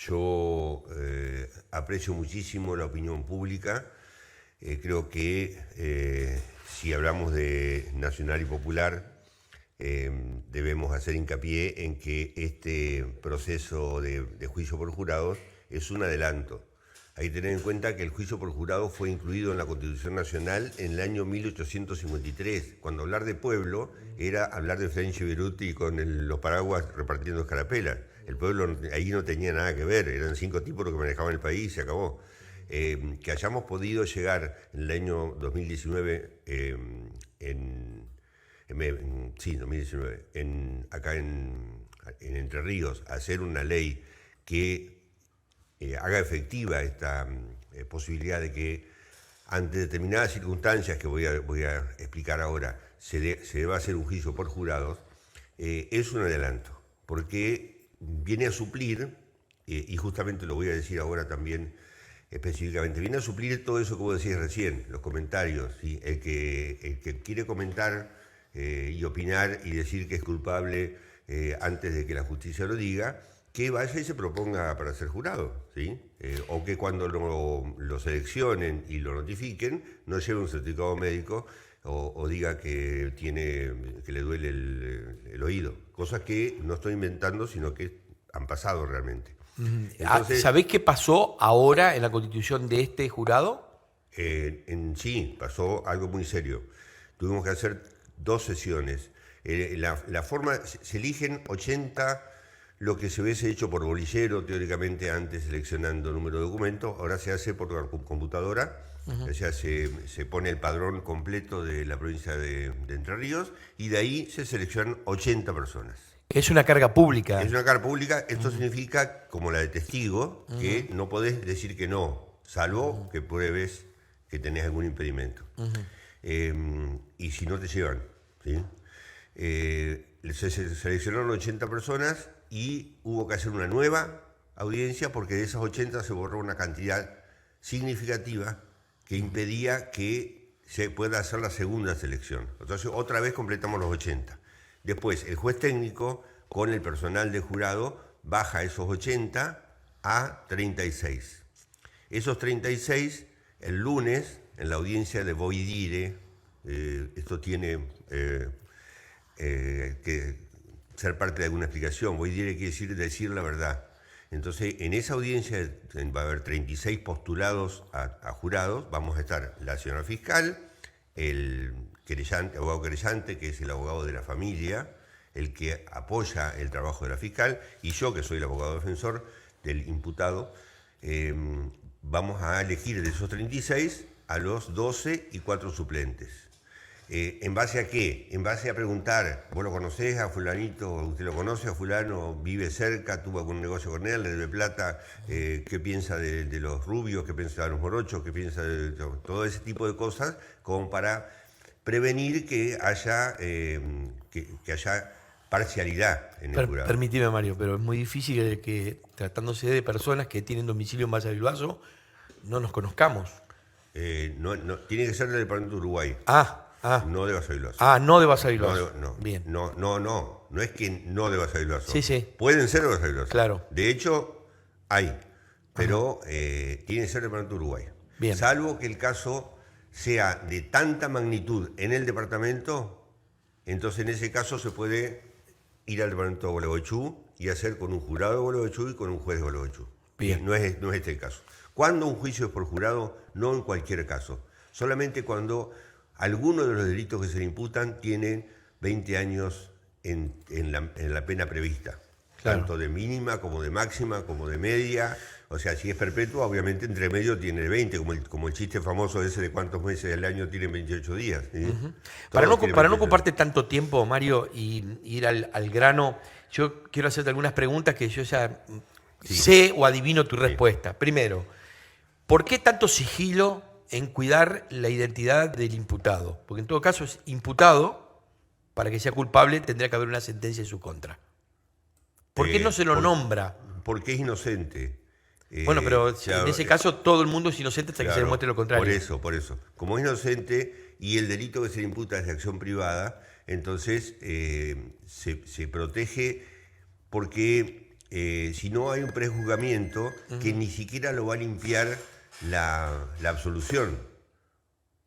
Yo aprecio muchísimo la opinión pública. Creo que si hablamos de nacional y popular, debemos hacer hincapié en que este proceso de juicio por jurados es un adelanto. Hay que tener en cuenta que el juicio por jurado fue incluido en la Constitución Nacional en el año 1853, cuando hablar de pueblo era hablar de French y Beruti con los paraguas repartiendo escarapelas. El pueblo ahí no tenía nada que ver, eran 5 tipos los que manejaban el país y se acabó. Que hayamos podido llegar en el año 2019, 2019 acá en Entre Ríos, a hacer una ley que haga efectiva esta posibilidad de que ante determinadas circunstancias que voy a explicar ahora se deba hacer un juicio por jurados, es un adelanto, porque viene a suplir, y justamente lo voy a decir ahora también específicamente, viene a suplir todo eso que vos decías recién, los comentarios, ¿sí? El que quiere comentar y opinar y decir que es culpable antes de que la justicia lo diga, que vaya y se proponga para ser jurado, ¿sí? O que cuando lo seleccionen y lo notifiquen, no lleve un certificado médico o diga que le duele el oído. Cosas que no estoy inventando, sino que han pasado realmente. Entonces, ¿sabés qué pasó ahora en la constitución de este jurado? Sí, pasó algo muy serio. Tuvimos que hacer 2 sesiones. La forma, se eligen 80, lo que se hubiese hecho por bolillero, teóricamente antes seleccionando número de documentos, ahora se hace por computadora. O sea, se pone el padrón completo de la provincia de Entre Ríos y de ahí se seleccionan 80 personas. Es una carga pública. Es una carga pública. Esto significa, como la de testigo, que no podés decir que no, salvo que pruebes que tenés algún impedimento. Y si no te llevan, ¿sí? Se seleccionaron 80 personas y hubo que hacer una nueva audiencia porque de esas 80 se borró una cantidad significativa que impedía que se pueda hacer la segunda selección. Entonces otra vez completamos los 80. Después el juez técnico con el personal de jurado baja esos 80 a 36. Esos 36 el lunes en la audiencia de Boidire, esto tiene que ser parte de alguna explicación. Boidire quiere decir la verdad. Entonces, en esa audiencia va a haber 36 postulados a jurados. Vamos a estar la señora fiscal, el abogado querellante, que es el abogado de la familia, el que apoya el trabajo de la fiscal, y yo, que soy el abogado defensor del imputado. Vamos a elegir de esos 36 a los 12 y 4 suplentes. ¿En base a qué? En base a preguntar, ¿vos lo conocés a fulanito? ¿Usted lo conoce a fulano? ¿Vive cerca? ¿Tuvo algún negocio con él? ¿Le debe plata? ¿Qué piensa de los rubios? ¿Qué piensa de los morochos? ¿Qué piensa de todo ese tipo de cosas? Como para prevenir que haya parcialidad en el jurado. Permíteme, Mario, pero es muy difícil que, tratándose de personas que tienen domicilio en Valle del Vaso, no nos conozcamos. No, tiene que ser del Departamento de Uruguay. No de Valle del Vaso. No de Valle del Vaso. No. Bien. No es que no de Valle del Vaso. Sí. Pueden ser de Valle del Vaso. Claro. De hecho, hay, pero tiene que ser del Departamento de Uruguay. Bien. Salvo que el caso sea de tanta magnitud en el departamento, entonces en ese caso se puede ir al departamento de Gualeguaychú y hacer con un jurado de Gualeguaychú y con un juez de Gualeguaychú. Bien. No es este el caso. ¿Cuándo un juicio es por jurado? No en cualquier caso. Solamente cuando alguno de los delitos que se le imputan tienen 20 años en la pena prevista. Claro. Tanto de mínima como de máxima, como de media. O sea, si es perpetua, obviamente entre medio tiene 20, como el chiste famoso ese de cuántos meses del año tienen 28 días. ¿Sí? Para no ocuparte tanto tiempo, Mario, y ir al grano, yo quiero hacerte algunas preguntas que yo ya sé o adivino tu respuesta. Primero, ¿por qué tanto sigilo en cuidar la identidad del imputado? Porque en todo caso es imputado, para que sea culpable tendría que haber una sentencia en su contra. ¿Por qué no se lo nombra? Porque es inocente. Bueno, pero en ese caso todo el mundo es inocente hasta que se demuestre lo contrario. Por eso. Como es inocente y el delito que se le imputa es de acción privada, entonces se protege porque si no hay un prejuzgamiento que ni siquiera lo va a limpiar la absolución.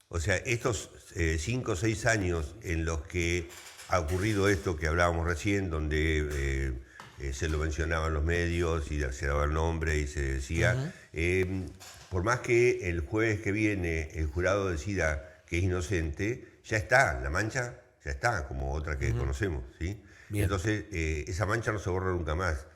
O sea, estos 5 o 6 años en los que ha ocurrido esto que hablábamos recién, donde se lo mencionaban los medios y se daba el nombre y se decía, por más que el jueves que viene el jurado decida que es inocente, ya está, la mancha ya está, como otra que conocemos, ¿sí? Bien. Entonces, esa mancha no se borra nunca más.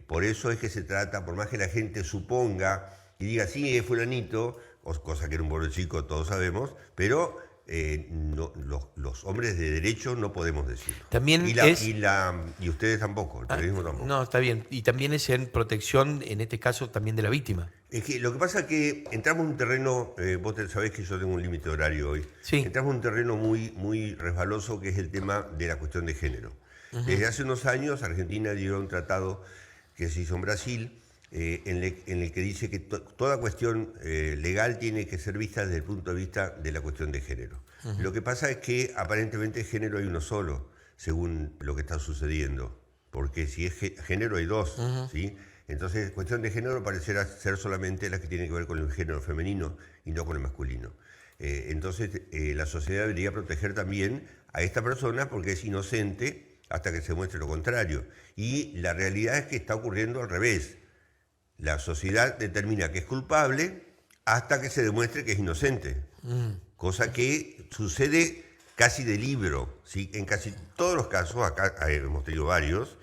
Por eso es que se trata, por más que la gente suponga y diga, sí, es fulanito, cosa que era un pueblo chico, todos sabemos, pero los hombres de derecho no podemos decirlo. También y ustedes tampoco, el periodismo tampoco. No, está bien. Y también es en protección, en este caso, también de la víctima. Es que lo que pasa es que entramos en un terreno, vos sabés que yo tengo un límite horario hoy, sí. Entramos en un terreno muy, muy resbaloso que es el tema de la cuestión de género. Desde hace unos años Argentina dio un tratado que se hizo en Brasil, en el que dice que toda cuestión legal tiene que ser vista desde el punto de vista de la cuestión de género. Lo que pasa es que aparentemente género hay uno solo, según lo que está sucediendo, porque si es género hay dos, ¿sí? Entonces, cuestión de género parecerá ser solamente la que tiene que ver con el género femenino y no con el masculino. Entonces, la sociedad debería proteger también a esta persona porque es inocente hasta que se muestre lo contrario. Y la realidad es que está ocurriendo al revés. La sociedad determina que es culpable hasta que se demuestre que es inocente. Cosa que sucede casi de libro, ¿sí? En casi todos los casos, acá hemos tenido varios,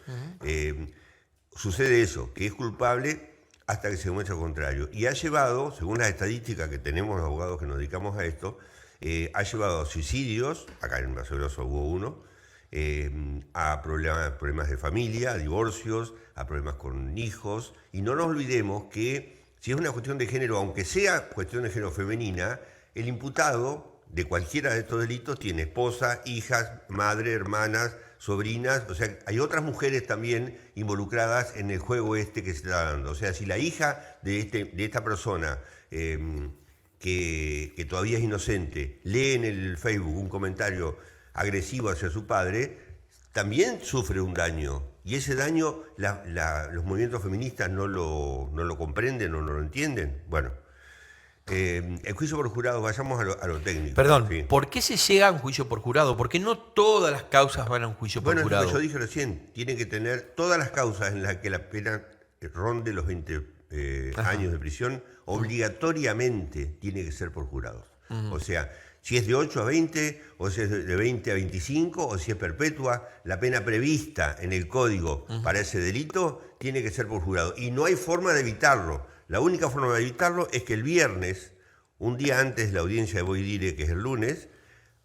sucede eso, que es culpable hasta que se demuestre lo contrario. Y ha llevado, según las estadísticas que tenemos los abogados que nos dedicamos a esto, ha llevado a suicidios, acá en Braceroso hubo uno, a problemas de familia, a divorcios, a problemas con hijos. Y no nos olvidemos que si es una cuestión de género, aunque sea cuestión de género femenina, el imputado de cualquiera de estos delitos tiene esposa, hijas, madre, hermanas, sobrinas, o sea, hay otras mujeres también involucradas en el juego este que se está dando. O sea, si la hija de esta persona que todavía es inocente lee en el Facebook un comentario agresivo hacia su padre, también sufre un daño. Y ese daño los movimientos feministas no lo comprenden o no lo entienden. Bueno, el juicio por jurado, vayamos a lo técnico. Perdón, ¿sí? ¿Por qué se llega a un juicio por jurado? Porque no todas las causas van a un juicio por jurado. Bueno, yo dije recién, tiene que tener todas las causas en las que la pena ronde los 20 años de prisión, obligatoriamente tiene que ser por jurados. O sea, si es de 8 a 20, o si es de 20 a 25, o si es perpetua, la pena prevista en el código para ese delito tiene que ser por jurado. Y no hay forma de evitarlo. La única forma de evitarlo es que el viernes, un día antes de la audiencia de Boidire, que es el lunes,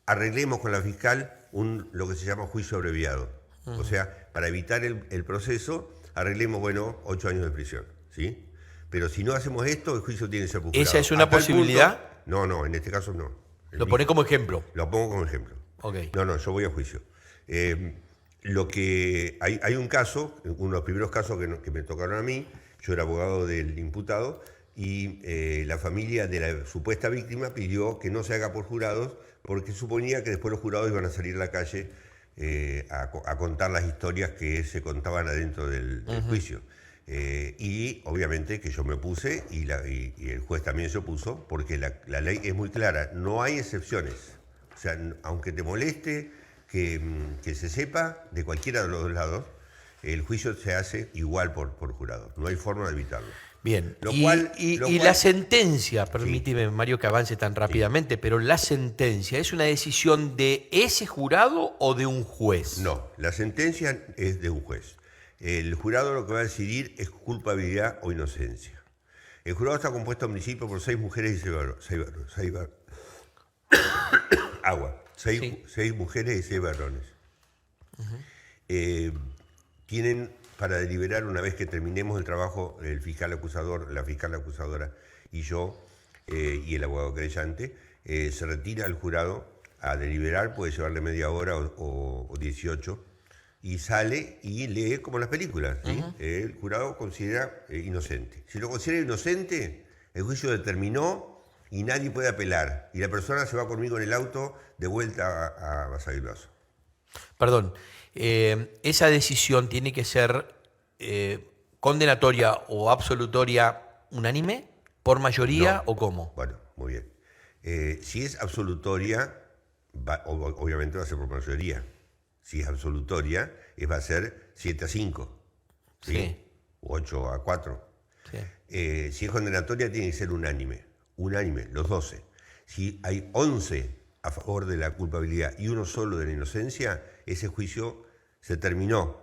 arreglemos con la fiscal lo que se llama juicio abreviado. O sea, para evitar el proceso, arreglemos, 8 años de prisión, ¿sí? Pero si no hacemos esto, el juicio tiene que ser por jurado. ¿Esa es una posibilidad? No, en este caso no. Lo pone como ejemplo. Lo pongo como ejemplo. Okay. No, yo voy a juicio. Lo que hay un caso, uno de los primeros casos que me tocaron a mí, yo era abogado del imputado y la familia de la supuesta víctima pidió que no se haga por jurados porque suponía que después los jurados iban a salir a la calle a contar las historias que se contaban adentro del juicio. Y obviamente que yo me opuse y el juez también se opuso porque la ley es muy clara, no hay excepciones. O sea, aunque te moleste que se sepa de cualquiera de los dos lados, el juicio se hace igual por jurado, no hay forma de evitarlo. Bien, la sentencia, permíteme, sí, Mario, que avance tan rápidamente, sí, pero la sentencia, ¿es una decisión de ese jurado o de un juez? No, la sentencia es de un juez. El jurado lo que va a decidir es culpabilidad o inocencia. El jurado está compuesto en principio por 6 mujeres y 6 mujeres y 6 varones. Tienen para deliberar, una vez que terminemos el trabajo, el fiscal acusador, la fiscal acusadora y yo, y el abogado querellante, se retira al jurado a deliberar, puede llevarle media hora o 18, y sale y lee como en las películas, ¿sí? El jurado considera inocente. Si lo considera inocente, el juicio determinó y nadie puede apelar. Y la persona se va conmigo en el auto de vuelta a Basavilbaso. Perdón, esa decisión tiene que ser condenatoria o absolutoria unánime, por mayoría No. o cómo? Bueno, muy bien. Si es absolutoria, obviamente va a ser por mayoría. Si es absolutoria, va a ser 7-5, ¿sí? Sí. 8-4. Sí. Si es condenatoria, tiene que ser unánime, los 12. Si hay 11 a favor de la culpabilidad y uno solo de la inocencia, ese juicio se terminó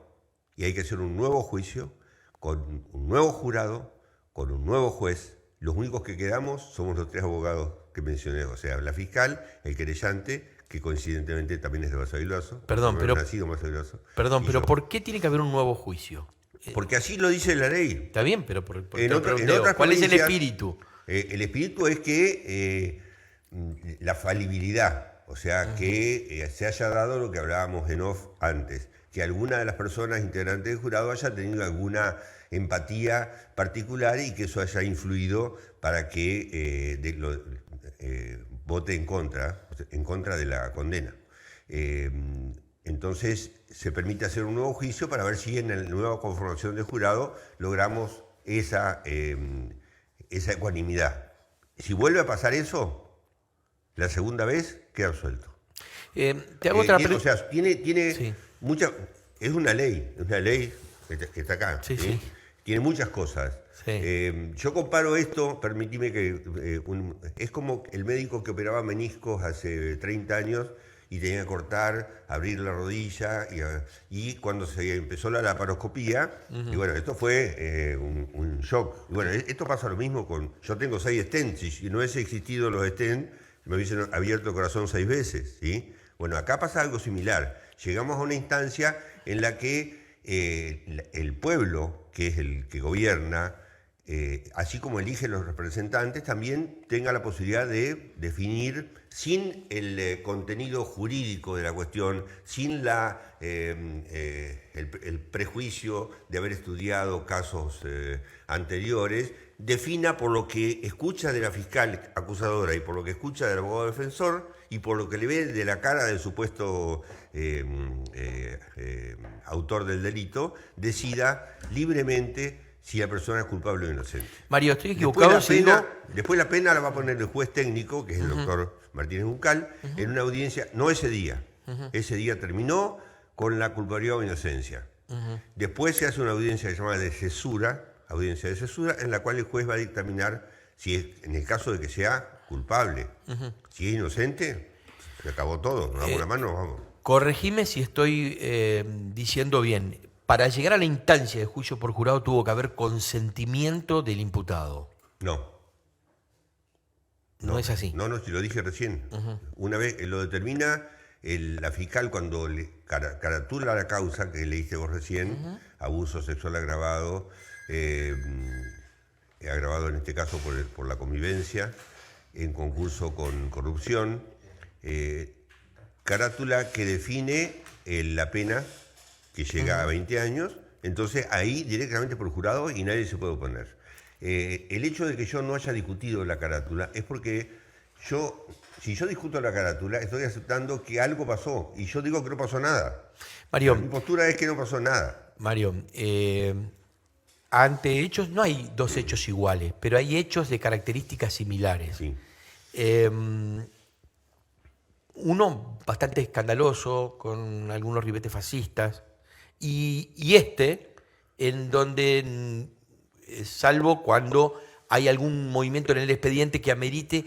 y hay que hacer un nuevo juicio con un nuevo jurado, con un nuevo juez. Los únicos que quedamos somos los 3 abogados que mencioné, o sea, la fiscal, el querellante, que coincidentemente también es de Basavilbaso. Perdón, pero yo. ¿por qué tiene que haber un nuevo juicio? Porque así lo dice la ley. Está bien, pero En otras ¿cuál es el provincias, espíritu? El espíritu es que la falibilidad, o sea, que se haya dado lo que hablábamos en off antes, que alguna de las personas integrantes del jurado haya tenido alguna empatía particular y que eso haya influido para que vote en contra de la condena. Entonces se permite hacer un nuevo juicio para ver si en la nueva conformación del jurado logramos esa ecuanimidad. Si vuelve a pasar eso, la segunda vez queda absuelto. Te hago otra pregunta. O sea, tiene Sí. mucha... Es una ley que está acá. Sí, sí. Tiene muchas cosas. Sí. Yo comparo esto, permitime que... es como el médico que operaba meniscos hace 30 años y tenía que cortar, abrir la rodilla, y cuando se empezó la laparoscopía, y bueno, esto fue un shock. Y bueno, esto pasa lo mismo con... Yo tengo 6 stents, si no hubiese existido los stents, me hubiesen abierto el corazón 6 veces, ¿sí? Bueno, acá pasa algo similar. Llegamos a una instancia en la que el pueblo, que es el que gobierna, así como elige los representantes, también tenga la posibilidad de definir, sin el contenido jurídico de la cuestión, sin el prejuicio de haber estudiado casos anteriores, defina por lo que escucha de la fiscal acusadora y por lo que escucha del abogado defensor y por lo que le ve de la cara del supuesto autor del delito, decida libremente si la persona es culpable o inocente. Mario, estoy equivocado. Después la pena la va a poner el juez técnico, que es el doctor Martínez Uncal, en una audiencia, no ese día. Ese día terminó con la culpabilidad o inocencia. Después se hace una audiencia que se llama audiencia de cesura, en la cual el juez va a dictaminar si es, en el caso de que sea culpable. Si es inocente, se acabó todo, nos damos la mano, nos vamos. Corregime si estoy diciendo bien. Para llegar a la instancia de juicio por jurado tuvo que haber consentimiento del imputado. No. No es así. No, si lo dije recién. Una vez lo determina la fiscal cuando le caratula la causa que leíste vos recién, abuso sexual agravado, agravado en este caso por la convivencia, en concurso con corrupción, carátula que define la pena que llega a 20 años, entonces ahí directamente por jurado y nadie se puede oponer. El hecho de que yo no haya discutido la carátula es porque si yo discuto la carátula, estoy aceptando que algo pasó y yo digo que no pasó nada. Mario, mi postura es que no pasó nada. Mario, ante hechos, no hay dos hechos iguales, pero hay hechos de características similares. Sí. Uno bastante escandaloso, con algunos ribetes fascistas, y este, en donde, salvo cuando hay algún movimiento en el expediente que amerite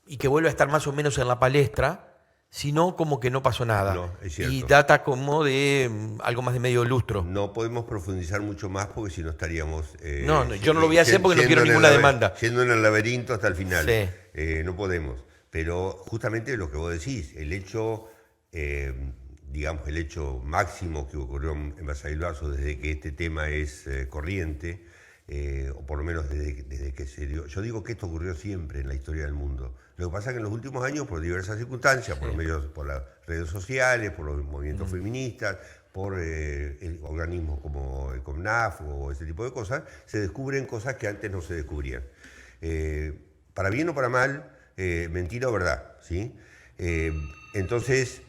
y que vuelva a estar más o menos en la palestra, sino como que no pasó nada. No, es cierto. Y data como de algo más de medio lustro. No podemos profundizar mucho más porque si no estaríamos... No, yo no lo voy a hacer porque no quiero ninguna demanda. Yendo en el laberinto hasta el final. Sí. No podemos. Pero justamente lo que vos decís, el hecho... digamos, el hecho máximo que ocurrió en Basavilbaso desde que este tema es corriente, o por lo menos desde que se dio. Yo digo que esto ocurrió siempre en la historia del mundo. Lo que pasa es que en los últimos años, por diversas circunstancias, por los medios, por las redes sociales, por los movimientos feministas, por organismos como el CONAF o ese tipo de cosas, se descubren cosas que antes no se descubrían. Para bien o para mal, mentira o verdad, ¿sí? Entonces...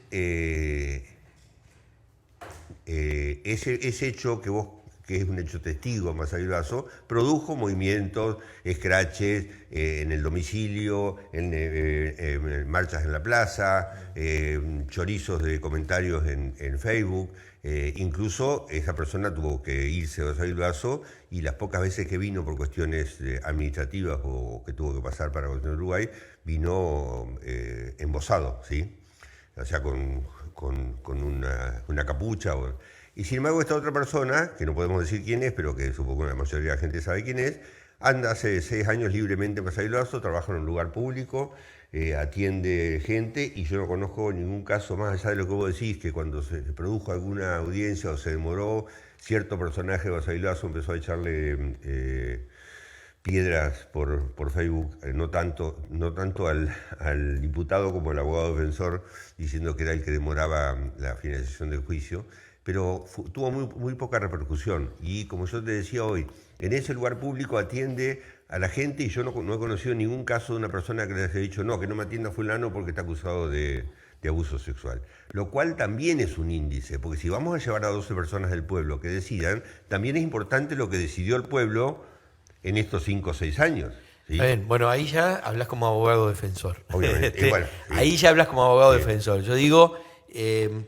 ese hecho que vos que es un hecho testigo, Massavi Basso, produjo movimientos, scratches en el domicilio, en marchas en la plaza, chorizos de comentarios en Facebook. Incluso esa persona tuvo que irse a Massavi Basso, y las pocas veces que vino por cuestiones administrativas o que tuvo que pasar para Gobierno de Uruguay, vino embosado, ¿sí? O sea, con una capucha. Y sin embargo, esta otra persona, que no podemos decir quién es, pero que supongo que la mayoría de la gente sabe quién es, anda hace 6 años libremente en Massavi Basso, trabaja en un lugar público, atiende gente, y yo no conozco ningún caso más allá de lo que vos decís, que cuando se produjo alguna audiencia o se demoró, cierto personaje de Massavi Basso empezó a echarle piedras por Facebook, no tanto al diputado como al abogado defensor, diciendo que era el que demoraba la finalización del juicio, pero tuvo muy poca repercusión. Y como yo te decía hoy, en ese lugar público atiende a la gente, y yo no he conocido ningún caso de una persona que les haya dicho no, que no me atienda fulano porque está acusado de abuso sexual. Lo cual también es un índice, porque si vamos a llevar a 12 personas del pueblo que decidan, también es importante lo que decidió el pueblo en estos 5 o 6 años. ¿Sí? Bueno, ahí ya hablas como abogado defensor. Obviamente. Bueno, ahí ya hablas como abogado defensor. Yo digo,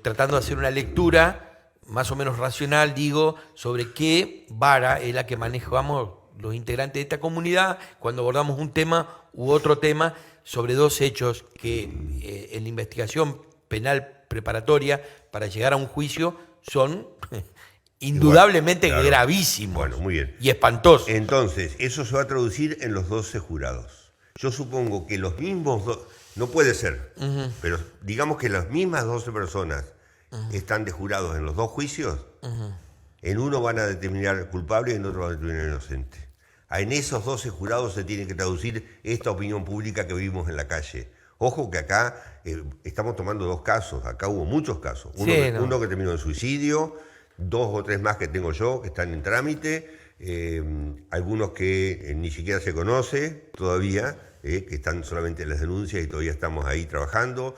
tratando de hacer una lectura más o menos racional, digo, sobre qué vara es la que manejamos los integrantes de esta comunidad cuando abordamos un tema u otro tema sobre 2 hechos que en la investigación penal preparatoria para llegar a un juicio son indudablemente gravísimos. Bueno, muy bien. Y espantosos. Entonces, eso se va a traducir en los 12 jurados. Yo supongo que los mismos, no puede ser, pero digamos que las mismas 12 personas están de jurados en los 2 juicios, en uno van a determinar culpable y en otro van a determinar inocente. En esos 12 jurados se tiene que traducir esta opinión pública que vivimos en la calle. Ojo que acá estamos tomando 2 casos, acá hubo muchos casos. Uno que terminó en suicidio, 2 o 3 más que tengo yo que están en trámite, algunos que ni siquiera se conoce todavía, que están solamente en las denuncias y todavía estamos ahí trabajando,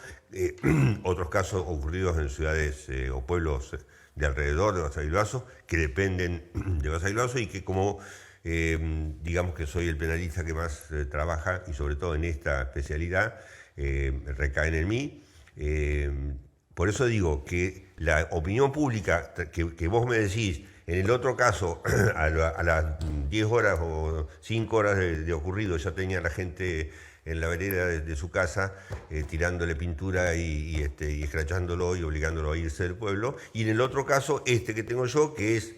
otros casos ocurridos en ciudades o pueblos de alrededor de Massavi Basso que dependen de Massavi Basso, y que como digamos que soy el penalista que más trabaja, y sobre todo en esta especialidad, recaen en mí. Por eso digo que la opinión pública que vos me decís, en el otro caso, a las 10 horas o 5 horas de ocurrido, ya tenía la gente en la vereda de su casa tirándole pintura y escrachándolo y obligándolo a irse del pueblo. Y en el otro caso, que tengo yo, que es,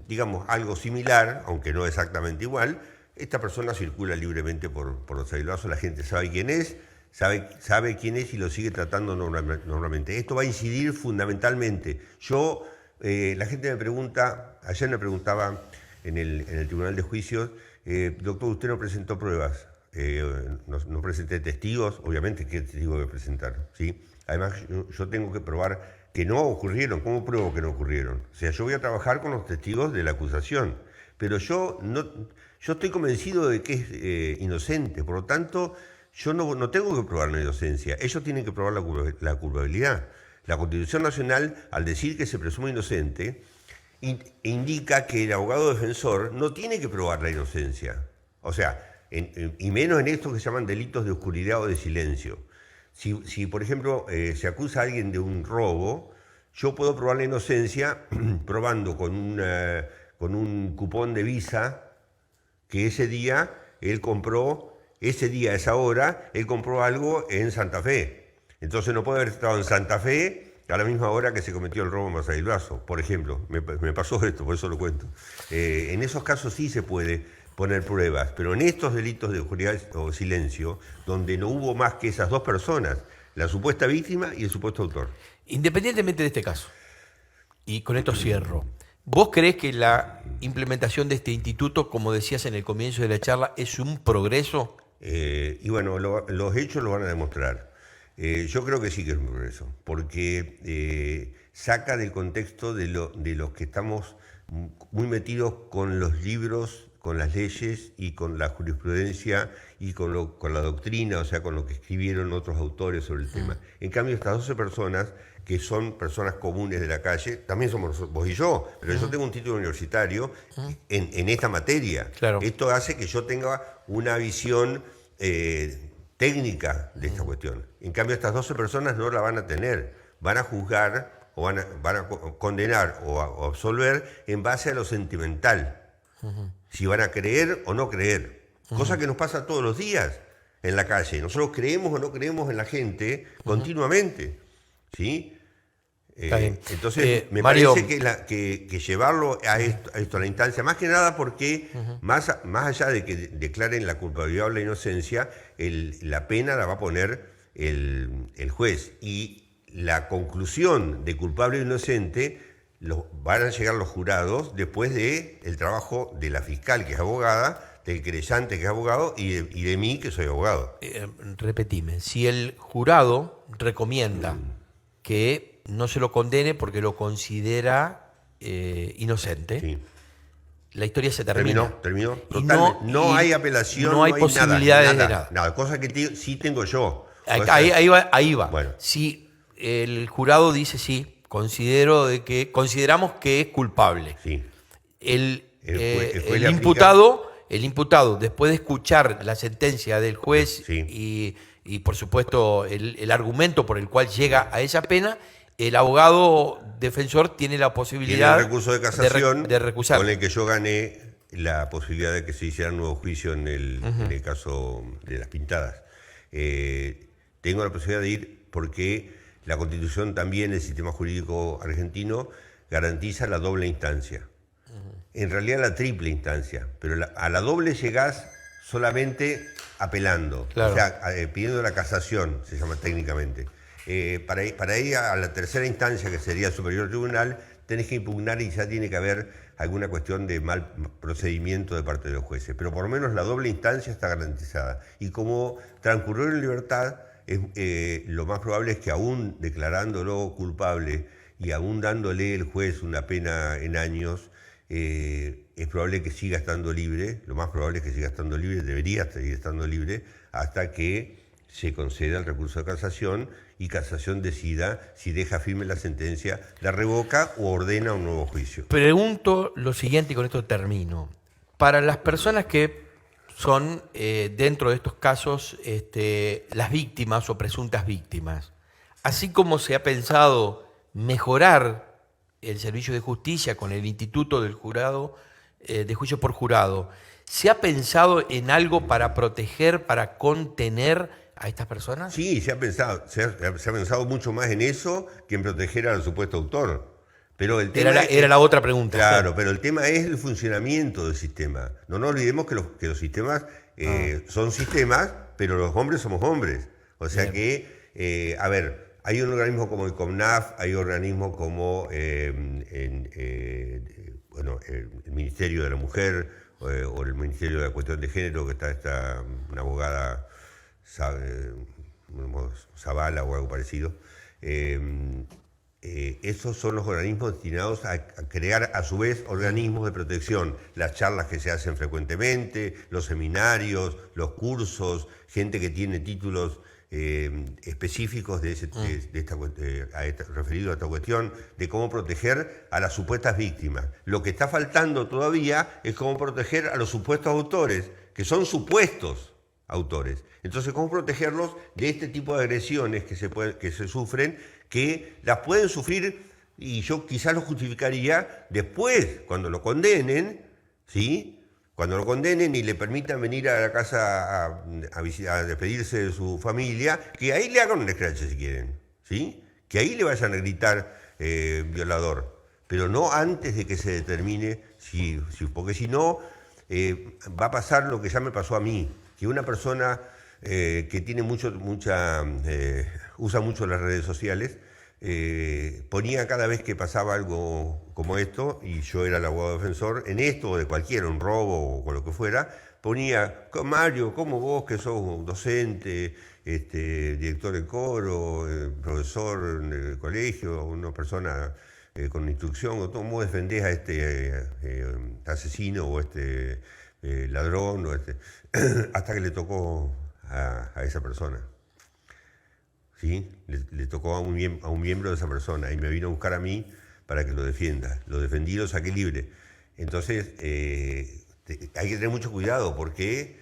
digamos, algo similar, aunque no exactamente igual, esta persona circula libremente por Massavi Basso, la gente sabe quién es, sabe quién es y lo sigue tratando normalmente. Esto va a incidir fundamentalmente. La gente me pregunta, ayer me preguntaba en el Tribunal de Juicios, doctor, usted no presentó pruebas, no presenté testigos, obviamente, ¿qué testigo voy a presentar? ¿Sí? Además, yo tengo que probar que no ocurrieron. ¿Cómo pruebo que no ocurrieron? O sea, yo voy a trabajar con los testigos de la acusación, pero yo estoy convencido de que es inocente, por lo tanto, yo no tengo que probar la inocencia, ellos tienen que probar la culpabilidad. La Constitución Nacional, al decir que se presume inocente, indica que el abogado defensor no tiene que probar la inocencia. O sea, y menos en estos que se llaman delitos de oscuridad o de silencio. Si por ejemplo, se acusa a alguien de un robo, yo puedo probar la inocencia probando con un cupón de Visa que ese día, a esa hora, él compró algo en Santa Fe. Entonces no puede haber estado en Santa Fe a la misma hora que se cometió el robo en Massavi Basso, por ejemplo. Me pasó esto, por eso lo cuento. En esos casos sí se puede poner pruebas, pero en estos delitos de oscuridad o silencio, donde no hubo más que esas 2 personas, la supuesta víctima y el supuesto autor. Independientemente de este caso, y con esto cierro, ¿vos creés que la implementación de este instituto, como decías en el comienzo de la charla, es un progreso? Y bueno, los hechos lo van a demostrar. Yo creo que sí que es un progreso, porque saca del contexto de los que estamos muy metidos con los libros con las leyes y con la jurisprudencia y con la doctrina, o sea, con lo que escribieron otros autores sobre el tema. En cambio, estas 12 personas, que son personas comunes de la calle, también somos vos y yo, pero yo tengo un título universitario en esta materia. Claro. Esto hace que yo tenga una visión técnica de esta cuestión. En cambio, estas 12 personas no la van a tener. Van a juzgar o van a condenar o a absolver en base a lo sentimental. Si van a creer o no creer. Cosa que nos pasa todos los días en la calle. Nosotros creemos o no creemos en la gente continuamente. ¿Sí? Entonces, me Mario, parece que llevarlo a esto, a la instancia, más que nada porque, más allá de que declaren la culpabilidad o la inocencia, la pena la va a poner el juez. Y la conclusión de culpable o inocente van a llegar los jurados después del trabajo de la fiscal, que es abogada, del querellante, que es abogado, y de mí, que soy abogado. Repetime, si el jurado recomienda que no se lo condene porque lo considera inocente, Sí. la historia se termina. Terminó. Y Totalmente. No hay apelación, no hay posibilidades de nada. Cosa que sí tengo yo. Ahí va. Bueno. Si el jurado dice sí, consideramos que es culpable. Sí. El juez le imputado, después de escuchar la sentencia del juez Sí. y por supuesto el argumento por el cual llega a esa pena, el abogado defensor tiene la posibilidad Tiene el recurso de casación de recusar. con el que yo gané la posibilidad de que se hiciera un nuevo juicio en el caso de las pintadas. Tengo la posibilidad de ir porque la Constitución también, el sistema jurídico argentino, garantiza la doble instancia. En realidad la triple instancia, pero a la doble llegás solamente apelando, Claro. o sea, pidiendo la casación, se llama técnicamente. Para ir a la tercera instancia, que sería el Superior Tribunal, tenés que impugnar y ya tiene que haber alguna cuestión de mal procedimiento de parte de los jueces. Pero por lo menos la doble instancia está garantizada. Y como transcurrió en libertad, lo más probable es que aún declarándolo culpable y aún dándole el juez una pena en años, es probable que siga estando libre, lo más probable es que siga estando libre, debería seguir estando libre, hasta que se conceda el recurso de casación y casación decida si deja firme la sentencia, la revoca o ordena un nuevo juicio. Pregunto lo siguiente y con esto termino. Para las personas que son, dentro de estos casos, las víctimas o presuntas víctimas, así como se ha pensado mejorar el servicio de justicia con el instituto del jurado, de juicio por jurado, ¿se ha pensado en algo para proteger, para contener a estas personas? Sí, se ha pensado mucho más en eso que en proteger al supuesto autor. Pero el tema Era la otra pregunta. Claro, pero el tema es el funcionamiento del sistema. No nos olvidemos que los sistemas son sistemas, pero los hombres somos hombres. O sea Bien. que, hay un organismo como el CONAF, hay organismos como el Ministerio de la Mujer o el Ministerio de la Cuestión de Género, que está una abogada Zavala o algo parecido. Esos son los organismos destinados a crear a su vez organismos de protección, las charlas que se hacen frecuentemente, los seminarios, los cursos, gente que tiene títulos específicos referido a esta cuestión de cómo proteger a las supuestas víctimas. Lo que está faltando todavía es cómo proteger a los supuestos autores, que son supuestos autores. Entonces, ¿cómo protegerlos de este tipo de agresiones que se sufren, que las pueden sufrir, y yo quizás lo justificaría después, cuando lo condenen, ¿sí? Cuando lo condenen y le permitan venir a la casa a despedirse de su familia, que ahí le hagan un escrache si quieren, ¿sí? Que ahí le vayan a gritar violador, pero no antes de que se determine, porque si no, va a pasar lo que ya me pasó a mí, que una persona que tiene usa mucho las redes sociales, ponía cada vez que pasaba algo como esto, y yo era el abogado defensor, en esto o de cualquiera, un robo o con lo que fuera, ponía: Mario, ¿cómo vos que sos docente, director de coro, profesor en el colegio, una persona con instrucción, cómo defendés a este asesino o ladrón, hasta que le tocó a esa persona. ¿Sí? Le tocó a un miembro de esa persona y me vino a buscar a mí para que lo defienda. Lo defendí y lo saqué libre. Entonces, hay que tener mucho cuidado porque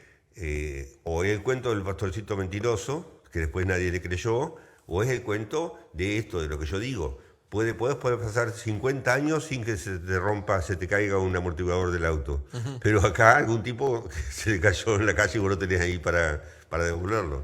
o es el cuento del pastorcito mentiroso, que después nadie le creyó, o es el cuento de esto, de lo que yo digo. Puedes pasar 50 años sin que se te rompa, se te caiga un amortiguador del auto. Pero acá algún tipo se le cayó en la calle y vos lo tenés ahí para devolverlo.